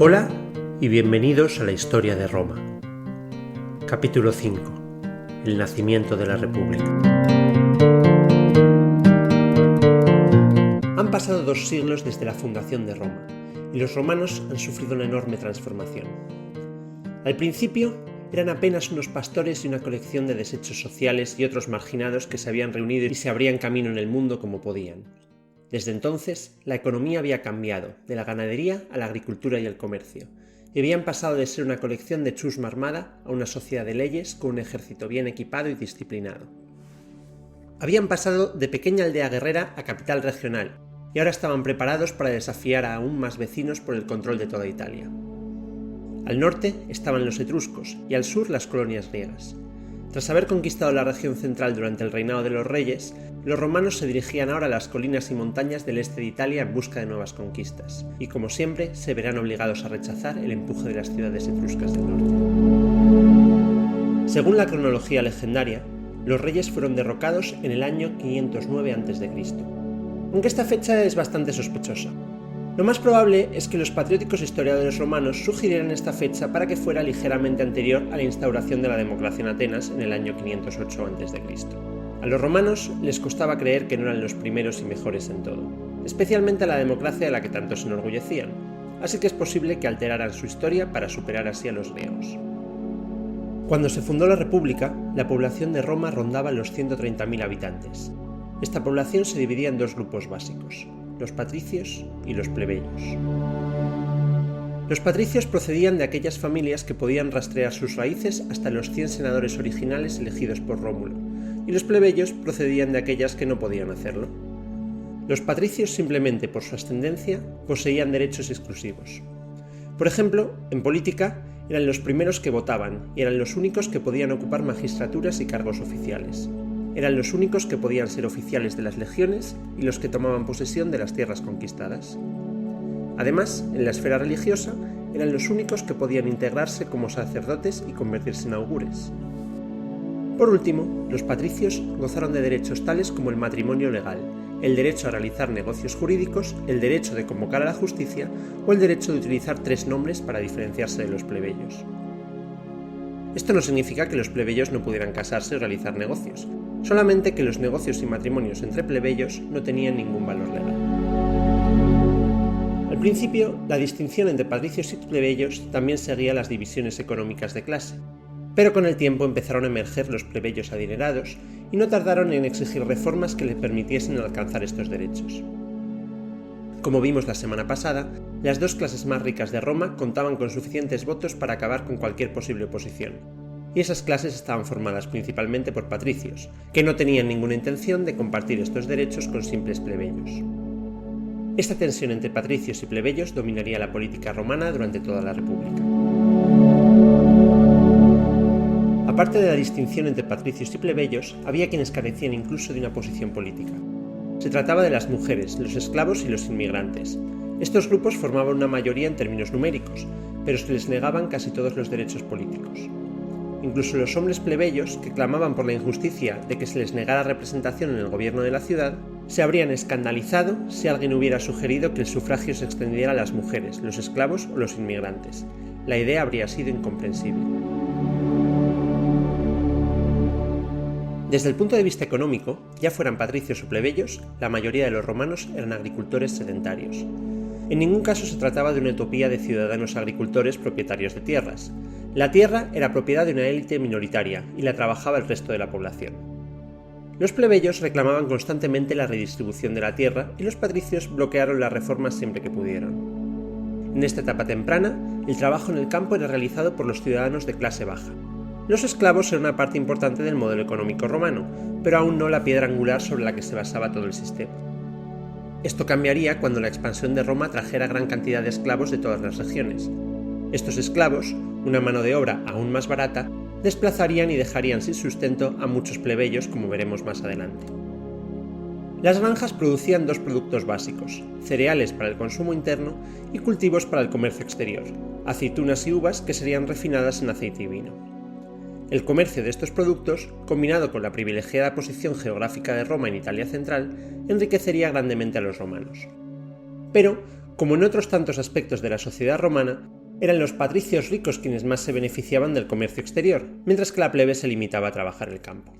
Hola y bienvenidos a la historia de Roma. Capítulo 5. El nacimiento de la República. Han pasado 2 siglos desde la fundación de Roma, y los romanos han sufrido una enorme transformación. Al principio eran apenas unos pastores y una colección de desechos sociales y otros marginados que se habían reunido y se abrían camino en el mundo como podían. Desde entonces, la economía había cambiado, de la ganadería a la agricultura y el comercio, y habían pasado de ser una colección de chusma armada a una sociedad de leyes con un ejército bien equipado y disciplinado. Habían pasado de pequeña aldea guerrera a capital regional, y ahora estaban preparados para desafiar a aún más vecinos por el control de toda Italia. Al norte estaban los etruscos y al sur las colonias griegas. Tras haber conquistado la región central durante el reinado de los reyes, los romanos se dirigían ahora a las colinas y montañas del este de Italia en busca de nuevas conquistas, y como siempre se verán obligados a rechazar el empuje de las ciudades etruscas del norte. Según la cronología legendaria, los reyes fueron derrocados en el año 509 a.C., aunque esta fecha es bastante sospechosa. Lo más probable es que los patrióticos historiadores romanos sugirieran esta fecha para que fuera ligeramente anterior a la instauración de la democracia en Atenas en el año 508 a.C. A los romanos les costaba creer que no eran los primeros y mejores en todo, especialmente a la democracia de la que tanto se enorgullecían, así que es posible que alteraran su historia para superar así a los griegos. Cuando se fundó la República, la población de Roma rondaba los 130.000 habitantes. Esta población se dividía en 2 grupos básicos: los patricios y los plebeyos. Los patricios procedían de aquellas familias que podían rastrear sus raíces hasta los 100 senadores originales elegidos por Rómulo, y los plebeyos procedían de aquellas que no podían hacerlo. Los patricios, simplemente por su ascendencia, poseían derechos exclusivos. Por ejemplo, en política, eran los primeros que votaban y eran los únicos que podían ocupar magistraturas y cargos oficiales. Eran los únicos que podían ser oficiales de las legiones y los que tomaban posesión de las tierras conquistadas. Además, en la esfera religiosa, eran los únicos que podían integrarse como sacerdotes y convertirse en augures. Por último, los patricios gozaron de derechos tales como el matrimonio legal, el derecho a realizar negocios jurídicos, el derecho de convocar a la justicia o el derecho de utilizar 3 nombres para diferenciarse de los plebeyos. Esto no significa que los plebeyos no pudieran casarse o realizar negocios, solamente que los negocios y matrimonios entre plebeyos no tenían ningún valor legal. Al principio, la distinción entre patricios y plebeyos también seguía las divisiones económicas de clase, pero con el tiempo empezaron a emerger los plebeyos adinerados y no tardaron en exigir reformas que les permitiesen alcanzar estos derechos. Como vimos la semana pasada, las 2 clases más ricas de Roma contaban con suficientes votos para acabar con cualquier posible oposición, y esas clases estaban formadas principalmente por patricios, que no tenían ninguna intención de compartir estos derechos con simples plebeyos. Esta tensión entre patricios y plebeyos dominaría la política romana durante toda la República. Aparte de la distinción entre patricios y plebeyos, había quienes carecían incluso de una posición política. Se trataba de las mujeres, los esclavos y los inmigrantes. Estos grupos formaban una mayoría en términos numéricos, pero se les negaban casi todos los derechos políticos. Incluso los hombres plebeyos, que clamaban por la injusticia de que se les negara representación en el gobierno de la ciudad, se habrían escandalizado si alguien hubiera sugerido que el sufragio se extendiera a las mujeres, los esclavos o los inmigrantes. La idea habría sido incomprensible. Desde el punto de vista económico, ya fueran patricios o plebeyos, la mayoría de los romanos eran agricultores sedentarios. En ningún caso se trataba de una utopía de ciudadanos agricultores propietarios de tierras. La tierra era propiedad de una élite minoritaria y la trabajaba el resto de la población. Los plebeyos reclamaban constantemente la redistribución de la tierra y los patricios bloquearon las reformas siempre que pudieron. En esta etapa temprana, el trabajo en el campo era realizado por los ciudadanos de clase baja. Los esclavos eran una parte importante del modelo económico romano, pero aún no la piedra angular sobre la que se basaba todo el sistema. Esto cambiaría cuando la expansión de Roma trajera gran cantidad de esclavos de todas las regiones. Estos esclavos, una mano de obra aún más barata, desplazarían y dejarían sin sustento a muchos plebeyos, como veremos más adelante. Las granjas producían 2 productos básicos: cereales para el consumo interno y cultivos para el comercio exterior, aceitunas y uvas que serían refinadas en aceite y vino. El comercio de estos productos, combinado con la privilegiada posición geográfica de Roma en Italia central, enriquecería grandemente a los romanos. Pero, como en otros tantos aspectos de la sociedad romana, eran los patricios ricos quienes más se beneficiaban del comercio exterior, mientras que la plebe se limitaba a trabajar el campo.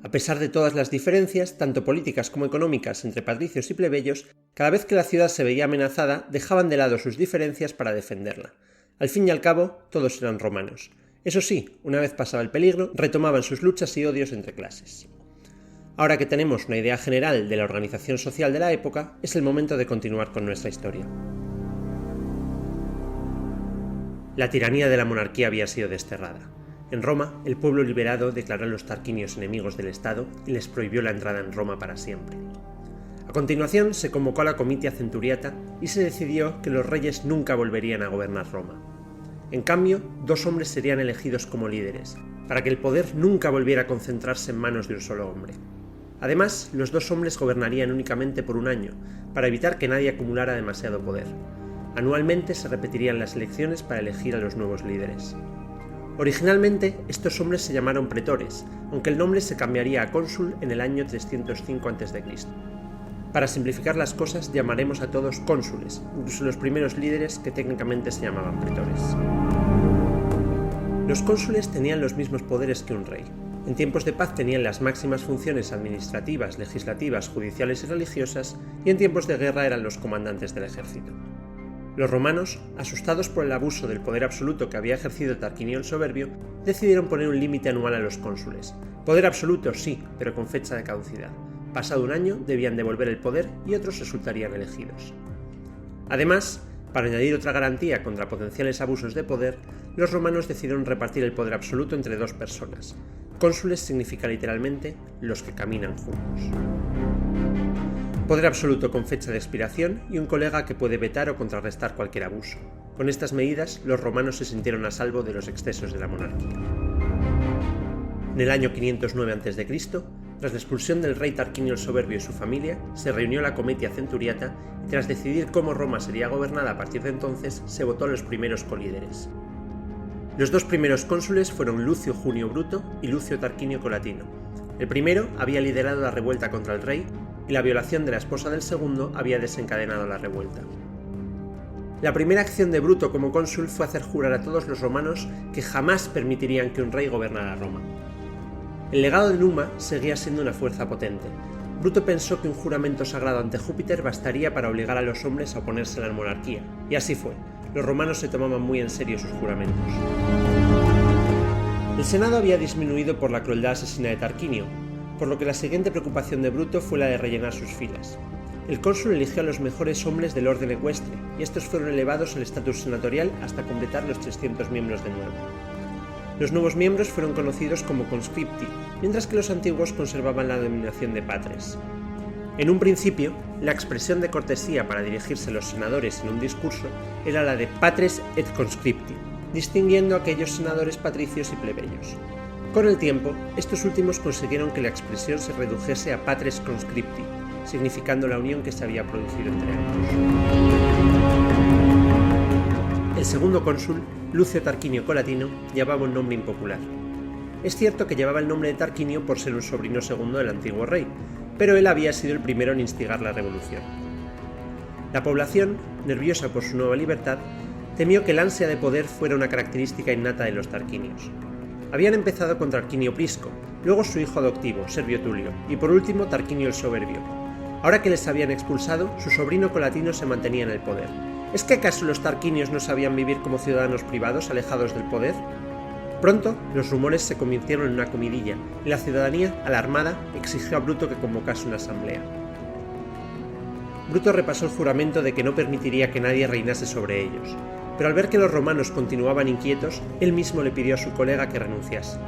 A pesar de todas las diferencias, tanto políticas como económicas, entre patricios y plebeyos, cada vez que la ciudad se veía amenazada, dejaban de lado sus diferencias para defenderla. Al fin y al cabo, todos eran romanos. Eso sí, una vez pasaba el peligro, retomaban sus luchas y odios entre clases. Ahora que tenemos una idea general de la organización social de la época, es el momento de continuar con nuestra historia. La tiranía de la monarquía había sido desterrada. En Roma, el pueblo liberado declaró a los tarquinios enemigos del Estado y les prohibió la entrada en Roma para siempre. A continuación, se convocó a la Comitia Centuriata y se decidió que los reyes nunca volverían a gobernar Roma. En cambio, 2 hombres serían elegidos como líderes, para que el poder nunca volviera a concentrarse en manos de un solo hombre. Además, los 2 hombres gobernarían únicamente por un año, para evitar que nadie acumulara demasiado poder. Anualmente se repetirían las elecciones para elegir a los nuevos líderes. Originalmente, estos hombres se llamaron pretores, aunque el nombre se cambiaría a cónsul en el año 305 a.C. Para simplificar las cosas, llamaremos a todos cónsules, incluso los primeros líderes que técnicamente se llamaban pretores. Los cónsules tenían los mismos poderes que un rey. En tiempos de paz tenían las máximas funciones administrativas, legislativas, judiciales y religiosas, y en tiempos de guerra eran los comandantes del ejército. Los romanos, asustados por el abuso del poder absoluto que había ejercido Tarquinio el Soberbio, decidieron poner un límite anual a los cónsules. Poder absoluto sí, pero con fecha de caducidad. Pasado un año debían devolver el poder y otros resultarían elegidos. Además, para añadir otra garantía contra potenciales abusos de poder, los romanos decidieron repartir el poder absoluto entre 2 personas. Cónsules significa literalmente los que caminan juntos. Poder absoluto con fecha de expiración y un colega que puede vetar o contrarrestar cualquier abuso. Con estas medidas, los romanos se sintieron a salvo de los excesos de la monarquía. En el año 509 a.C., tras la expulsión del rey Tarquinio el Soberbio y su familia, se reunió la Comitia Centuriata y tras decidir cómo Roma sería gobernada a partir de entonces, se votó a los primeros colíderes. Los 2 primeros cónsules fueron Lucio Junio Bruto y Lucio Tarquinio Colatino. El primero había liderado la revuelta contra el rey y la violación de la esposa del segundo había desencadenado la revuelta. La primera acción de Bruto como cónsul fue hacer jurar a todos los romanos que jamás permitirían que un rey gobernara Roma. El legado de Numa seguía siendo una fuerza potente. Bruto pensó que un juramento sagrado ante Júpiter bastaría para obligar a los hombres a oponerse a la monarquía, y así fue. Los romanos se tomaban muy en serio sus juramentos. El Senado había disminuido por la crueldad asesina de Tarquinio, por lo que la siguiente preocupación de Bruto fue la de rellenar sus filas. El cónsul eligió a los mejores hombres del orden ecuestre, y estos fueron elevados al estatus senatorial hasta completar los 300 miembros de nuevo. Los nuevos miembros fueron conocidos como conscripti, mientras que los antiguos conservaban la denominación de patres. En un principio, la expresión de cortesía para dirigirse a los senadores en un discurso era la de patres et conscripti, distinguiendo a aquellos senadores patricios y plebeyos. Con el tiempo, estos últimos consiguieron que la expresión se redujese a patres conscripti, significando la unión que se había producido entre ambos. El segundo cónsul, Lucio Tarquinio Colatino, llevaba un nombre impopular. Es cierto que llevaba el nombre de Tarquinio por ser un sobrino segundo del antiguo rey, pero él había sido el primero en instigar la revolución. La población, nerviosa por su nueva libertad, temió que el ansia de poder fuera una característica innata de los tarquinios. Habían empezado con Tarquinio Prisco, luego su hijo adoptivo, Servio Tulio, y por último Tarquinio el Soberbio. Ahora que les habían expulsado, su sobrino Colatino se mantenía en el poder. ¿Es que acaso los tarquinios no sabían vivir como ciudadanos privados alejados del poder? Pronto, los rumores se convirtieron en una comidilla, y la ciudadanía, alarmada, exigió a Bruto que convocase una asamblea. Bruto repasó el juramento de que no permitiría que nadie reinase sobre ellos, pero al ver que los romanos continuaban inquietos, él mismo le pidió a su colega que renunciase.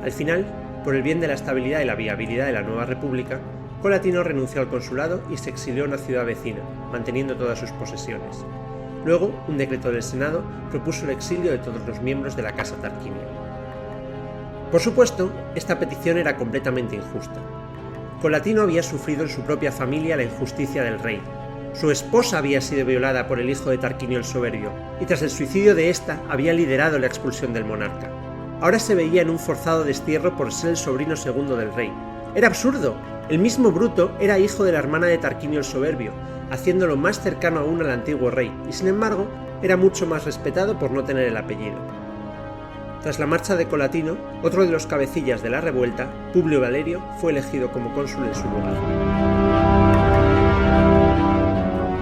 Al final, por el bien de la estabilidad y la viabilidad de la nueva república, Colatino renunció al consulado y se exilió a una ciudad vecina, manteniendo todas sus posesiones. Luego, un decreto del Senado propuso el exilio de todos los miembros de la casa Tarquinia. Por supuesto, esta petición era completamente injusta. Colatino había sufrido en su propia familia la injusticia del rey. Su esposa había sido violada por el hijo de Tarquinio el Soberbio, y tras el suicidio de ésta había liderado la expulsión del monarca. Ahora se veía en un forzado destierro por ser el sobrino segundo del rey. Era absurdo. El mismo Bruto era hijo de la hermana de Tarquinio el Soberbio, haciéndolo más cercano aún al antiguo rey, y sin embargo era mucho más respetado por no tener el apellido. Tras la marcha de Colatino, otro de los cabecillas de la revuelta, Publio Valerio, fue elegido como cónsul en su lugar.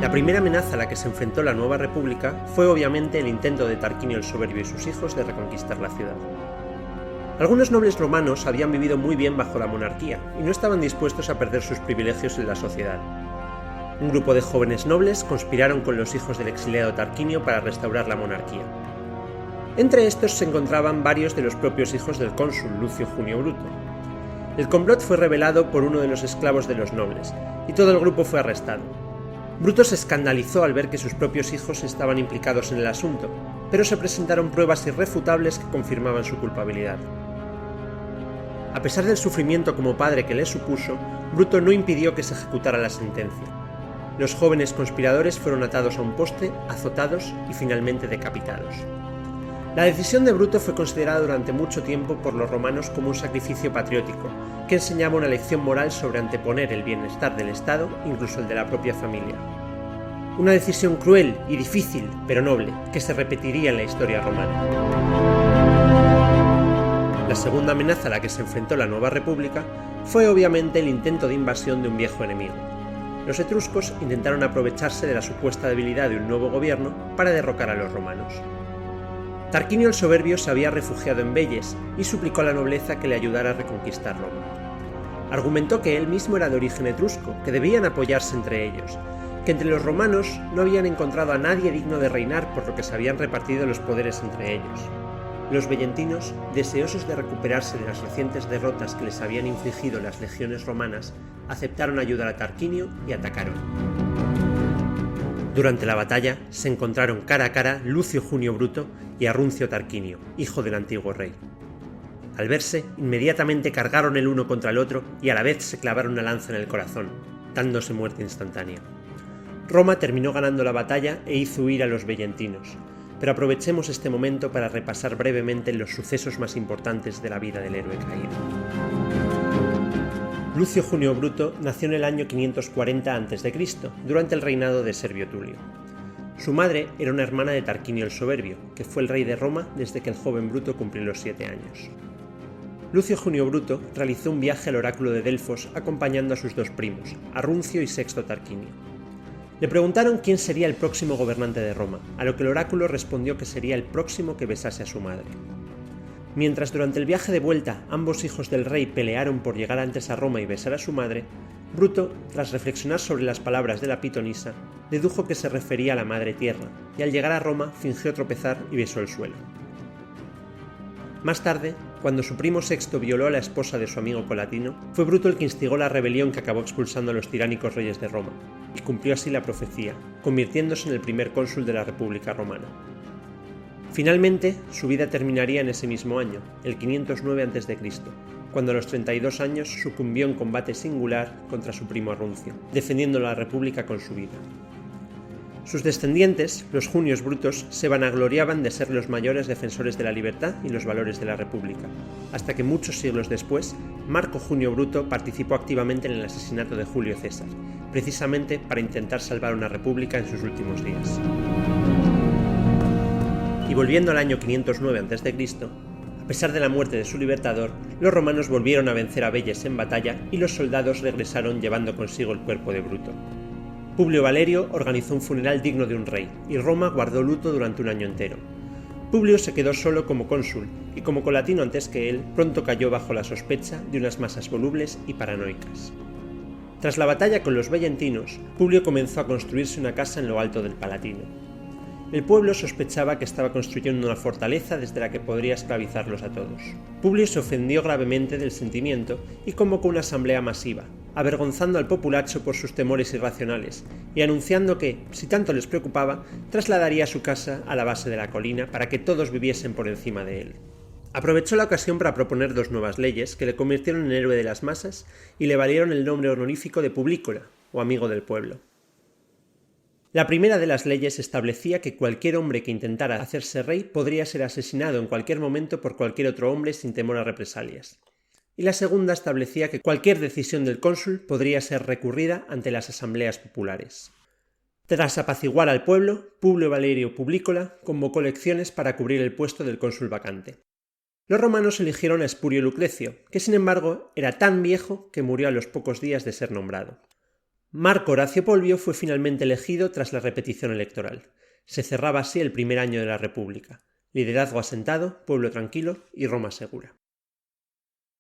La primera amenaza a la que se enfrentó la nueva república fue obviamente el intento de Tarquinio el Soberbio y sus hijos de reconquistar la ciudad. Algunos nobles romanos habían vivido muy bien bajo la monarquía y no estaban dispuestos a perder sus privilegios en la sociedad. Un grupo de jóvenes nobles conspiraron con los hijos del exiliado Tarquinio para restaurar la monarquía. Entre estos se encontraban varios de los propios hijos del cónsul Lucio Junio Bruto. El complot fue revelado por uno de los esclavos de los nobles, y todo el grupo fue arrestado. Bruto se escandalizó al ver que sus propios hijos estaban implicados en el asunto, pero se presentaron pruebas irrefutables que confirmaban su culpabilidad. A pesar del sufrimiento como padre que le supuso, Bruto no impidió que se ejecutara la sentencia. Los jóvenes conspiradores fueron atados a un poste, azotados y finalmente decapitados. La decisión de Bruto fue considerada durante mucho tiempo por los romanos como un sacrificio patriótico, que enseñaba una lección moral sobre anteponer el bienestar del Estado, incluso el de la propia familia. Una decisión cruel y difícil, pero noble, que se repetiría en la historia romana. La segunda amenaza a la que se enfrentó la nueva república fue obviamente el intento de invasión de un viejo enemigo. Los etruscos intentaron aprovecharse de la supuesta debilidad de un nuevo gobierno para derrocar a los romanos. Tarquinio el Soberbio se había refugiado en Velles y suplicó a la nobleza que le ayudara a reconquistar Roma. Argumentó que él mismo era de origen etrusco, que debían apoyarse entre ellos, que entre los romanos no habían encontrado a nadie digno de reinar por lo que se habían repartido los poderes entre ellos. Los vellentinos, deseosos de recuperarse de las recientes derrotas que les habían infligido las legiones romanas, aceptaron ayudar a Tarquinio y atacaron. Durante la batalla se encontraron cara a cara Lucio Junio Bruto y Arruncio Tarquinio, hijo del antiguo rey. Al verse, inmediatamente cargaron el uno contra el otro y a la vez se clavaron una lanza en el corazón, dándose muerte instantánea. Roma terminó ganando la batalla e hizo huir a los vellentinos, pero aprovechemos este momento para repasar brevemente los sucesos más importantes de la vida del héroe caído. Lucio Junio Bruto nació en el año 540 a.C., durante el reinado de Servio Tulio. Su madre era una hermana de Tarquinio el Soberbio, que fue el rey de Roma desde que el joven Bruto cumplió los 7 años. Lucio Junio Bruto realizó un viaje al oráculo de Delfos acompañando a sus dos primos, Arruncio y Sexto Tarquinio. Le preguntaron quién sería el próximo gobernante de Roma, a lo que el oráculo respondió que sería el próximo que besase a su madre. Mientras durante el viaje de vuelta ambos hijos del rey pelearon por llegar antes a Roma y besar a su madre, Bruto, tras reflexionar sobre las palabras de la pitonisa, dedujo que se refería a la madre tierra, y al llegar a Roma fingió tropezar y besó el suelo. Más tarde, cuando su primo Sexto violó a la esposa de su amigo Colatino, fue Bruto el que instigó la rebelión que acabó expulsando a los tiránicos reyes de Roma, y cumplió así la profecía, convirtiéndose en el primer cónsul de la República Romana. Finalmente, su vida terminaría en ese mismo año, el 509 a.C., cuando a los 32 años sucumbió en combate singular contra su primo Arruncio, defendiendo la República con su vida. Sus descendientes, los Junios Brutos, se vanagloriaban de ser los mayores defensores de la libertad y los valores de la República, hasta que muchos siglos después, Marco Junio Bruto participó activamente en el asesinato de Julio César, precisamente para intentar salvar una república en sus últimos días. Y volviendo al año 509 a.C., a pesar de la muerte de su libertador, los romanos volvieron a vencer a Velles en batalla y los soldados regresaron llevando consigo el cuerpo de Bruto. Publio Valerio organizó un funeral digno de un rey, y Roma guardó luto durante un año entero. Publio se quedó solo como cónsul, y como Colatino antes que él, pronto cayó bajo la sospecha de unas masas volubles y paranoicas. Tras la batalla con los vellentinos, Publio comenzó a construirse una casa en lo alto del Palatino. El pueblo sospechaba que estaba construyendo una fortaleza desde la que podría esclavizarlos a todos. Publio se ofendió gravemente del sentimiento y convocó una asamblea masiva, avergonzando al populacho por sus temores irracionales y anunciando que, si tanto les preocupaba, trasladaría su casa a la base de la colina para que todos viviesen por encima de él. Aprovechó la ocasión para proponer dos nuevas leyes que le convirtieron en héroe de las masas y le valieron el nombre honorífico de Publícola, o amigo del pueblo. La primera de las leyes establecía que cualquier hombre que intentara hacerse rey podría ser asesinado en cualquier momento por cualquier otro hombre sin temor a represalias. y la segunda establecía que cualquier decisión del cónsul podría ser recurrida ante las asambleas populares. Tras apaciguar al pueblo, Publio Valerio Publícola convocó elecciones para cubrir el puesto del cónsul vacante. Los romanos eligieron a Espurio Lucrecio, que sin embargo era tan viejo que murió a los pocos días de ser nombrado. Marco Horacio Polbio fue finalmente elegido tras la repetición electoral. Se cerraba así el primer año de la República. Liderazgo asentado, pueblo tranquilo y Roma segura.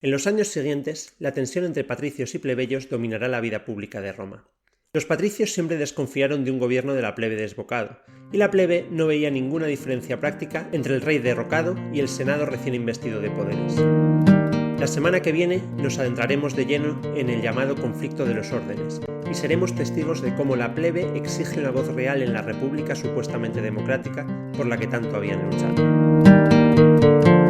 En los años siguientes, la tensión entre patricios y plebeyos dominará la vida pública de Roma. Los patricios siempre desconfiaron de un gobierno de la plebe desbocado, y la plebe no veía ninguna diferencia práctica entre el rey derrocado y el senado recién investido de poderes. La semana que viene nos adentraremos de lleno en el llamado conflicto de los órdenes, y seremos testigos de cómo la plebe exige una voz real en la república supuestamente democrática por la que tanto habían luchado.